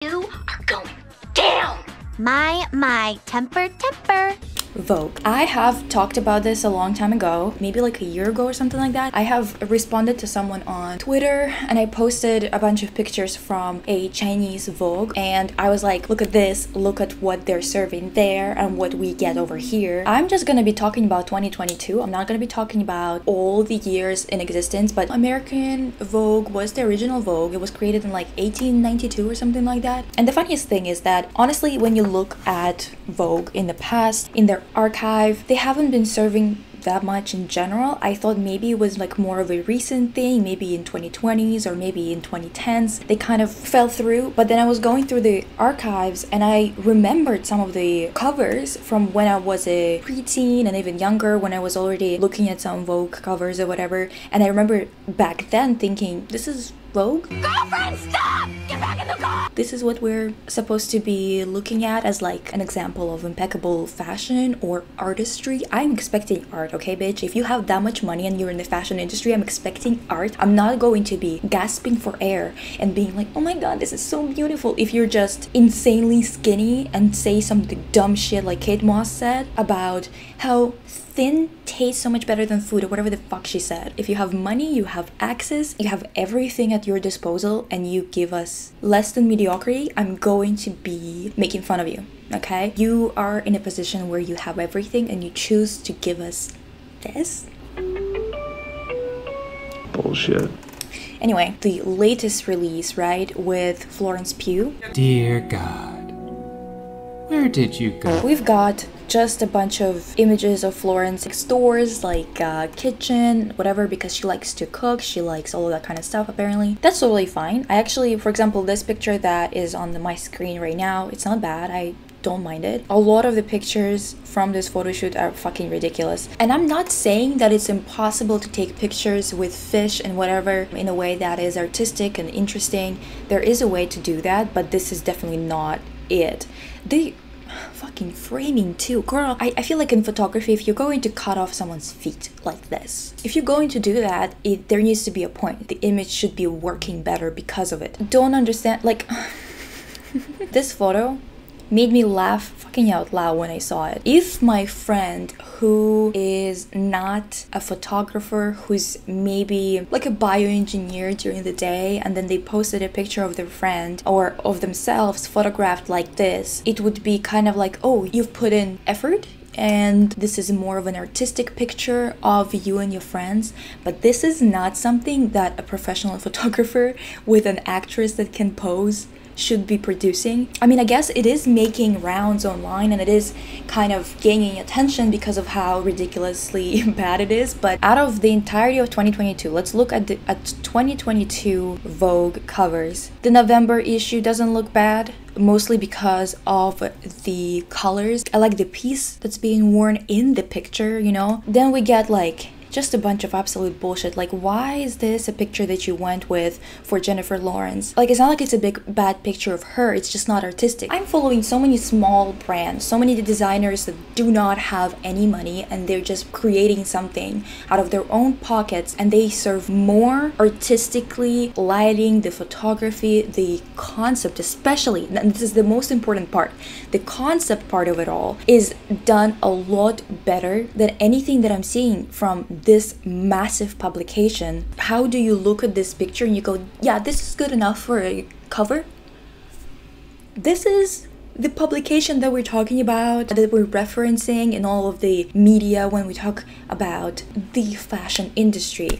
You are going down. My, temper. Vogue. I have talked about this a long time ago, maybe like a year ago or something like that. I have responded to someone on Twitter and I posted a bunch of pictures from a Chinese Vogue and I was like, look at this, look at what they're serving there and what we get over here. I'm just gonna be talking about 2022. I'm not gonna be talking about all the years in existence, but American Vogue was the original Vogue. It was created in like 1892 or something like that. And the funniest thing is that honestly, when you look at Vogue in the past, in their archive, they haven't been serving that much in general. I thought maybe it was like more of a recent thing, maybe in 2020s or maybe in 2010s they kind of fell through. But then I was going through the archives and I remembered some of the covers from when I was a preteen and even younger, when I was already looking at some Vogue covers or whatever. And I remember back then thinking, this is Vogue? Girlfriend, stop! Get back in the car! This is what we're supposed to be looking at as like an example of impeccable fashion or artistry. I'm expecting art, okay, bitch? If you have that much money and you're in the fashion industry, I'm expecting art. I'm not going to be gasping for air and being like, oh my god, this is so beautiful, if you're just insanely skinny and say some dumb shit like Kate Moss said about how thin tastes so much better than food or whatever the fuck she said. If you have money, you have access, you have everything at your disposal and you give us less than mediocrity, I'm going to be making fun of you, okay? You are in a position where you have everything and you choose to give us this? Bullshit. Anyway, the latest release, right, with Florence Pugh. Dear God, where did you go? We've got just a bunch of images of Florence stores like kitchen, whatever, because she likes to cook, she likes all of that kind of stuff apparently. That's totally fine. I actually, for example, this picture that is on my screen right now, it's not bad. I don't mind it. A lot of the pictures from this photo shoot are fucking ridiculous. And I'm not saying that it's impossible to take pictures with fish and whatever in a way that is artistic and interesting. There is a way to do that, but this is definitely not it. The fucking framing too, girl. I feel like in photography, if you're going to cut off someone's feet like this, if you're going to do that, there needs to be a point. The image should be working better because of it. Don't understand, like this photo made me laugh fucking out loud when I saw it. If my friend who is not a photographer, who's maybe like a bioengineer during the day, and then they posted a picture of their friend or of themselves photographed like this, it would be kind of like, oh, you've put in effort and this is more of an artistic picture of you and your friends. But this is not something that a professional photographer with an actress that can pose should be producing. I mean, I guess it is making rounds online and it is kind of gaining attention because of how ridiculously bad it is, but out of the entirety of 2022, let's look at 2022 Vogue covers. The November issue doesn't look bad, mostly because of the colors. I like the piece that's being worn in the picture, you know? Then we get like just a bunch of absolute bullshit. Like, why is this a picture that you went with for Jennifer Lawrence? Like, it's not like it's a big bad picture of her, it's just not artistic. I'm following so many small brands, so many designers that do not have any money and they're just creating something out of their own pockets, and they serve more artistically, lighting, the photography, the concept especially, and this is the most important part, the concept part of it all is done a lot better than anything that I'm seeing from this massive publication. How do you look at this picture and you go, yeah, this is good enough for a cover? This is the publication that we're talking about, that we're referencing in all of the media when we talk about the fashion industry.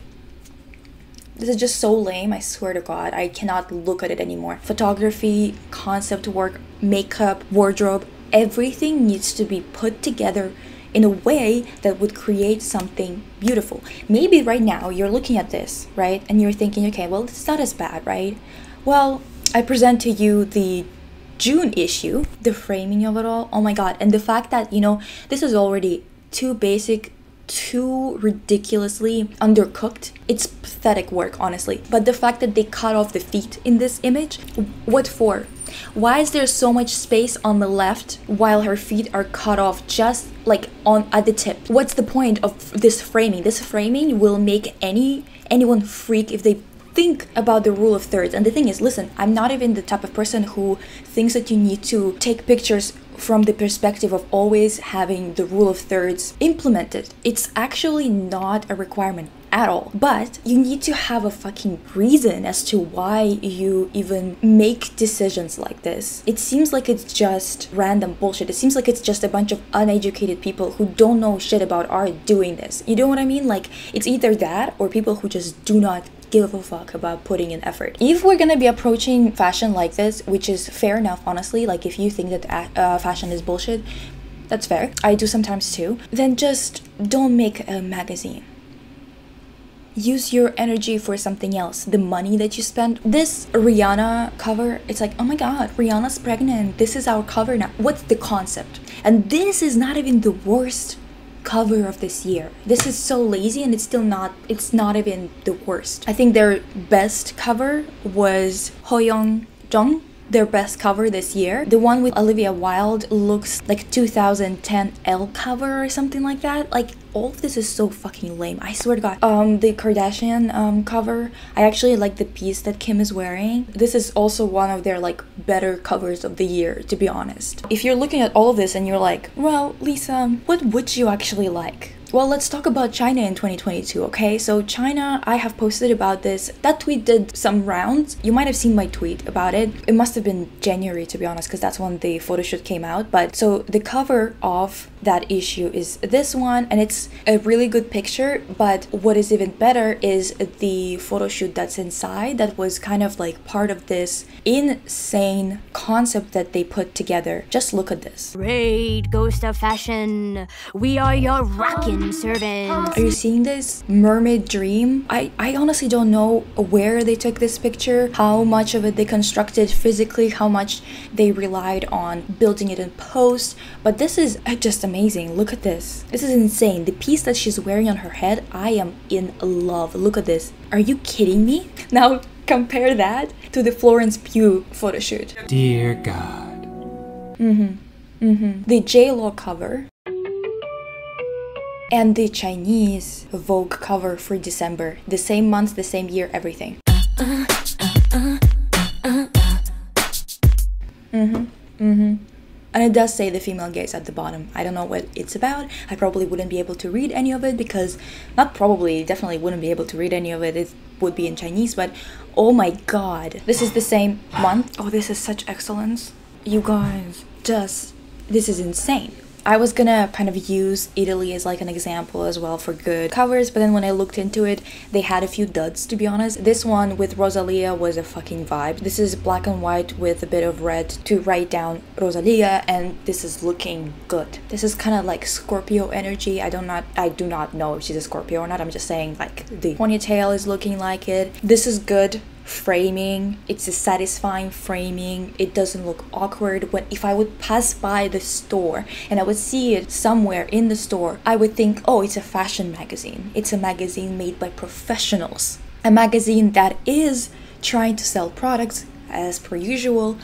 This is just so lame, I swear to God. I cannot look at it anymore. Photography, concept work, makeup, wardrobe, everything needs to be put together in a way that would create something beautiful. Maybe right now you're looking at this, right? And you're thinking, okay, well, it's not as bad, right? Well, I present to you the June issue, the framing of it all. Oh my God. And the fact that, you know, this is already too basic, too ridiculously undercooked. It's pathetic work, honestly. But the fact that they cut off the feet in this image, what for? Why is there so much space on the left while her feet are cut off just like at the tip? What's the point of this framing? This framing will make anyone freak if they think about the rule of thirds. And the thing is, listen, I'm not even the type of person who thinks that you need to take pictures from the perspective of always having the rule of thirds implemented. It's actually not a requirement at all, but you need to have a fucking reason as to why you even make decisions like this. It seems like it's just random bullshit. It seems like it's just a bunch of uneducated people who don't know shit about art doing this. You know what I mean? Like, it's either that or people who just do not give a fuck about putting in effort. If we're gonna be approaching fashion like this, which is fair enough, honestly, like if you think that fashion is bullshit, that's fair. I do sometimes too. Then just don't make a magazine. Use your energy for something else. The money that you spend. This Rihanna cover, it's like, oh my god, Rihanna's pregnant. This is our cover now. What's the concept? And this is not even the worst cover of this year. This is so lazy, and it's not even the worst. I think their best cover was Hoyoung Jung. Their best cover this year. The one with Olivia Wilde looks like 2010 L cover or something like that. Like, all of this is so fucking lame. I swear to god. The Kardashian cover, I actually like the piece that Kim is wearing. This is also one of their like better covers of the year, to be honest. If you're looking at all of this and you're like, well, Lisa, what would you actually like? Well, let's talk about China in 2022, okay? So China, I have posted about this. That tweet did some rounds. You might have seen my tweet about it. It must have been January, to be honest, because that's when the photo shoot came out. But so the cover of that issue is this one, and it's a really good picture. But what is even better is the photo shoot that's inside, that was kind of like part of this insane concept that they put together. Just look at this. Raid, ghost of fashion. We are your rockin' servants. Are you seeing this? Mermaid dream? I honestly don't know where they took this picture, how much of it they constructed physically, how much they relied on building it in post, but this is just amazing. Look at this. This is insane. The piece that she's wearing on her head, I am in love. Look at this. Are you kidding me? Now compare that to the Florence Pugh photo shoot. Dear God. The J-Lo cover and the Chinese Vogue cover for December. The same month, the same year, everything. And it does say the female gaze at the bottom. I don't know what it's about. I probably wouldn't be able to read any of it because, not probably, definitely wouldn't be able to read any of it. It would be in Chinese, but oh my god. This is the same month. Oh, this is such excellence. You guys, this is insane. I was gonna kind of use Italy as like an example as well for good covers, but then when I looked into it, they had a few duds, to be honest. This one with Rosalia was a fucking vibe. This is black and white with a bit of red to write down Rosalia, and this is looking good. This is kind of like Scorpio energy. I do not know if she's a Scorpio or not. I'm just saying, like, the ponytail is looking like it. This is good framing. It's a satisfying framing. It doesn't look awkward. If I would pass by the store and I would see it somewhere in the store, I would think, oh, it's a fashion magazine. It's a magazine made by professionals. A magazine that is trying to sell products as per usual,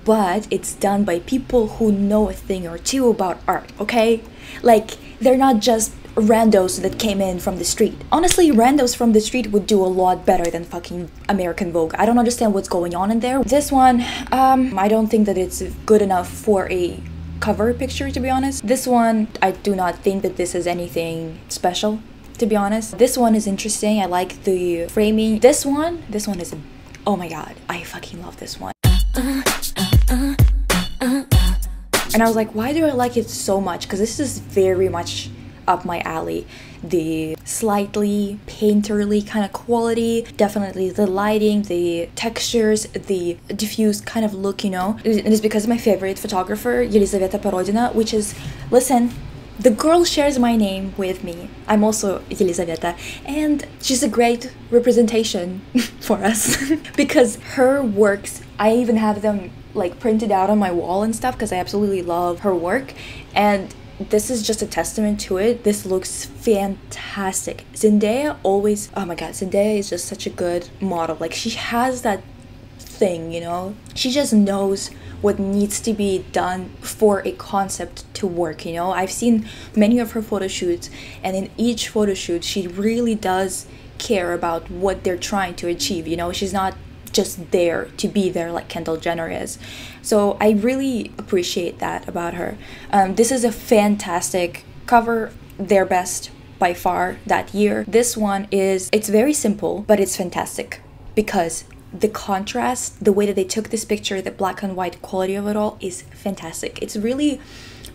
but it's done by people who know a thing or two about art, okay? Like, they're not just randos that came in from the street. Honestly, randos from the street would do a lot better than fucking American Vogue. I don't understand what's going on in there. This one, I don't think that it's good enough for a cover picture, to be honest. This one, I do not think that this is anything special, to be honest. This one is interesting. I like the framing. This one is, oh my god, I fucking love this one. And I was like, why do I like it so much? Because this is very much up my alley. The slightly painterly kind of quality, definitely the lighting, the textures, the diffused kind of look, you know. It is because of my favorite photographer, Елизавета Породина, which is, listen, the girl shares my name with me. I'm also Елизавета, and she's a great representation for us because her works, I even have them like printed out on my wall and stuff because I absolutely love her work, and this is just a testament to it. This looks fantastic. Zendaya always, oh my god, Zendaya is just such a good model. Like, she has that thing, you know? She just knows what needs to be done for a concept to work, you know? I've seen many of her photo shoots, and in each photo shoot, she really does care about what they're trying to achieve, you know? She's not just there to be there like Kendall Jenner is. So I really appreciate that about her. This is a fantastic cover, their best by far that year. This one it's very simple, but it's fantastic because the contrast, the way that they took this picture, the black and white quality of it all is fantastic. It's really,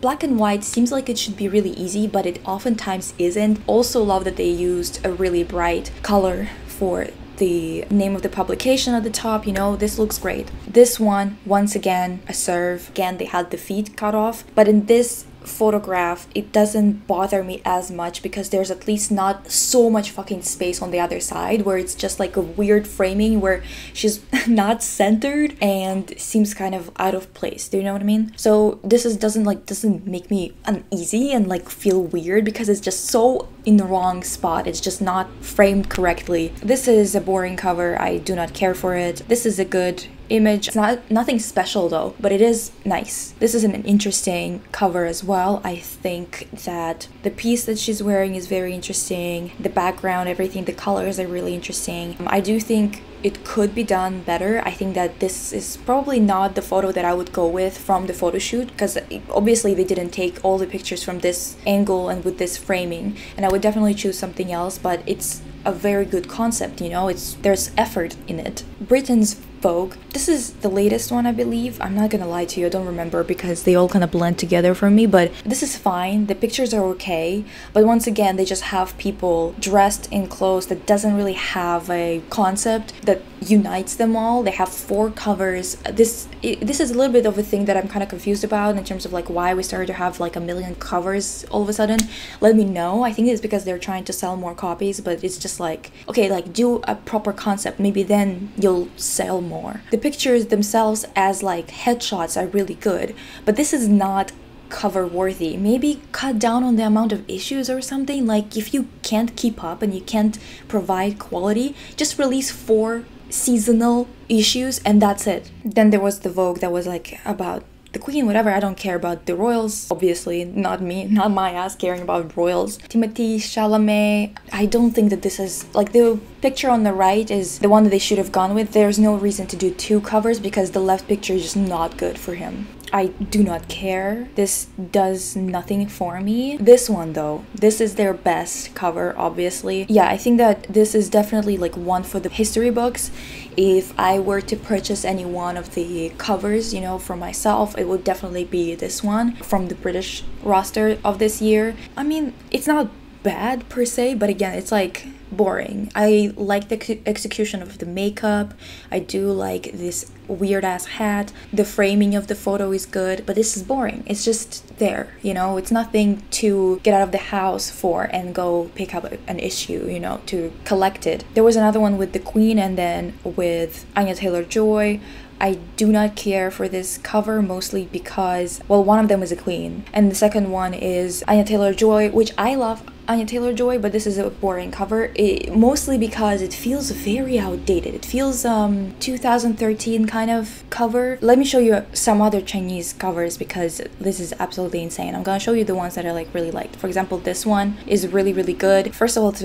black and white seems like it should be really easy, but it oftentimes isn't. Also love that they used a really bright color for the name of the publication at the top, you know, this looks great. This one, once again, a serve. Again, they had the feet cut off, but in this photograph it doesn't bother me as much because there's at least not so much fucking space on the other side where it's just like a weird framing where she's not centered and seems kind of out of place. Do you know what I mean? So this doesn't make me uneasy and like feel weird because it's just so in the wrong spot. It's just not framed correctly. This is a boring cover. I do not care for it. This is a good image. It's nothing special though, but it is nice. This is an interesting cover as well. I think that the piece that she's wearing is very interesting. The background, everything, the colors are really interesting. I do think it could be done better. I think that this is probably not the photo that I would go with from the photo shoot because obviously they didn't take all the pictures from this angle and with this framing, and I would definitely choose something else, but it's a very good concept, you know, there's effort in it. Britain's Vogue. This is the latest one, I believe. I'm not gonna lie to you, I don't remember because they all kind of blend together for me, but this is fine. The pictures are okay, but once again, they just have people dressed in clothes that doesn't really have a concept that unites them all. They have 4 covers. This is a little bit of a thing that I'm kind of confused about in terms of like why we started to have like a million covers all of a sudden. Let me know. I think it's because they're trying to sell more copies, but it's just like, okay, like do a proper concept, maybe then you'll sell more. The pictures themselves as like headshots are really good, but this is not cover worthy. Maybe cut down on the amount of issues or something. Like if you can't keep up and you can't provide quality, just release 4 seasonal issues and that's it. Then there was the Vogue that was like about the Queen, whatever. I don't care about the royals, obviously. Not me, not my ass caring about royals. Timothée Chalamet, I don't think that this is like the picture on the right is the one that they should have gone with. There's no reason to do 2 covers because the left picture is just not good for him. I do not care. This does nothing for me. This one though, this is their best cover, obviously. Yeah, I think that this is definitely like one for the history books. If I were to purchase any one of the covers, you know, for myself, it would definitely be this one from the British roster of this year. I mean, it's not bad per se, but again, it's like boring. I like the execution of the makeup. I do like this weird ass hat. The framing of the photo is good, but this is boring. It's just there, you know. It's nothing to get out of the house for and go pick up an issue, you know, to collect it. There was another one with the Queen and then with Anya Taylor-Joy. I do not care for this cover, mostly because, well, one of them is a queen and the second one is Anya Taylor-Joy, which I love Anya Taylor-Joy, but this is a boring cover, mostly because it feels very outdated. It feels 2013 kind of cover. Let me show you some other Chinese covers because this is absolutely insane. I'm gonna show you the ones that I like really liked. For example, this one is really good. First of all, it's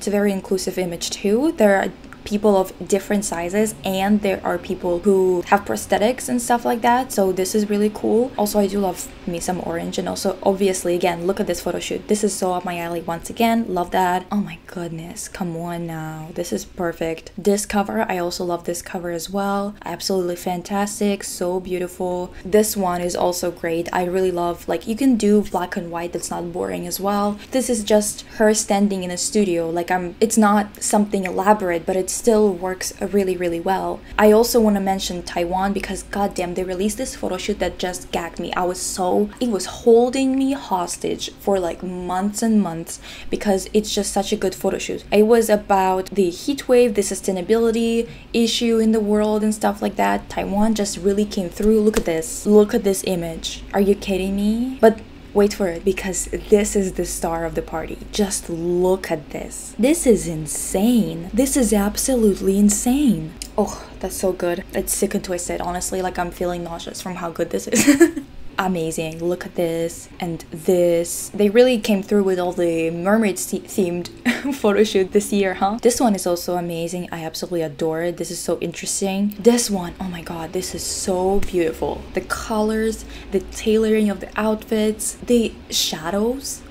a very inclusive image too. There are people of different sizes and there are people who have prosthetics and stuff like that, so this is really cool. Also, I do love me some orange, and also obviously again, look at this photo shoot. This is so up my alley once again. Love that. Oh my goodness, come on now, this is perfect. This cover, I also love this cover as well. Absolutely fantastic, so beautiful. This one is also great. I really love, like, you can do black and white that's not boring as well. This is just her standing in a studio, like it's not something elaborate, but it still works really well. I also want to mention Taiwan because goddamn, they released this photo shoot that just gagged me. It was holding me hostage for like months and months because it's just such a good photo shoot. It was about the heat wave, the sustainability issue in the world and stuff like that. Taiwan just really came through. Look at this image. Are you kidding me? But wait for it, because this is the star of the party. Just look at this. This is insane. This is absolutely insane. Oh, that's so good. It's sick and twisted, honestly. Like, I'm feeling nauseous from how good this is. amazing. Look at this and this. They really came through with all the mermaid themed photo shoot this year, huh? This one is also amazing. I absolutely adore it. This is so interesting. This one, oh my god, this is so beautiful. The colors, the tailoring of the outfits, the shadows.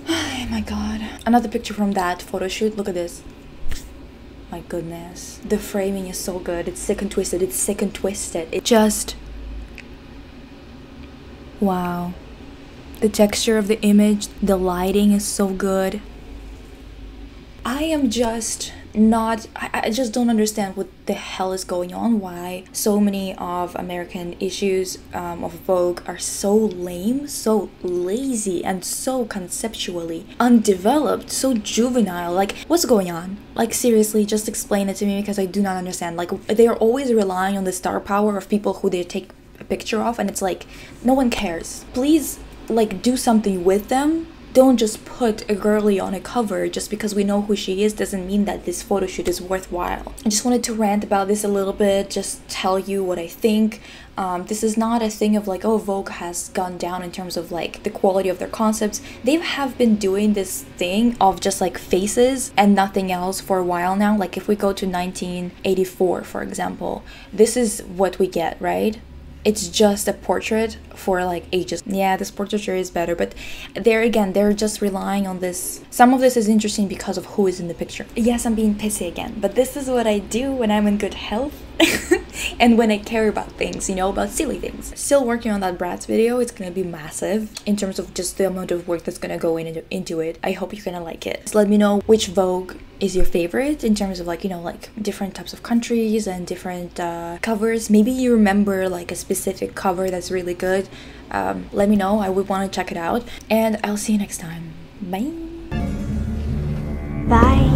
Oh my god. Another picture from that photo shoot. Look at this. My goodness, the framing is so good. It's sick and twisted. It's sick and twisted. It just, wow. The texture of the image, the lighting is so good. I am just not, I just don't understand what the hell is going on. Why so many of American issues of Vogue are so lame, so lazy, and so conceptually undeveloped, so juvenile. Like, what's going on? Like, seriously, just explain it to me, because I do not understand. Like, they are always relying on the star power of people who they take a picture of, and it's like, no one cares. Please, like, do something with them. Don't just put a girly on a cover. Just because we know who she is doesn't mean that this photo shoot is worthwhile. I just wanted to rant about this a little bit, just tell you what I think. This is not a thing of like, oh, Vogue has gone down in terms of like the quality of their concepts. They have been doing this thing of just like faces and nothing else for a while now. Like if we go to 1984, for example, this is what we get, right? It's just a portrait for like ages. Yeah, this portraiture is better, but there again, they're just relying on this. Some of this is interesting because of who is in the picture. Yes, I'm being pissy again, but this is what I do when I'm in good health and when I care about things, you know, about silly things. Still working on that Bratz video. It's gonna be massive in terms of just the amount of work that's gonna go into it. I hope you're gonna like it. Just let me know which Vogue is your favorite in terms of like, you know, like different types of countries and different covers. Maybe you remember like a specific cover that's really good. Let me know. I would want to check it out, and I'll see you next time. Bye. Bye.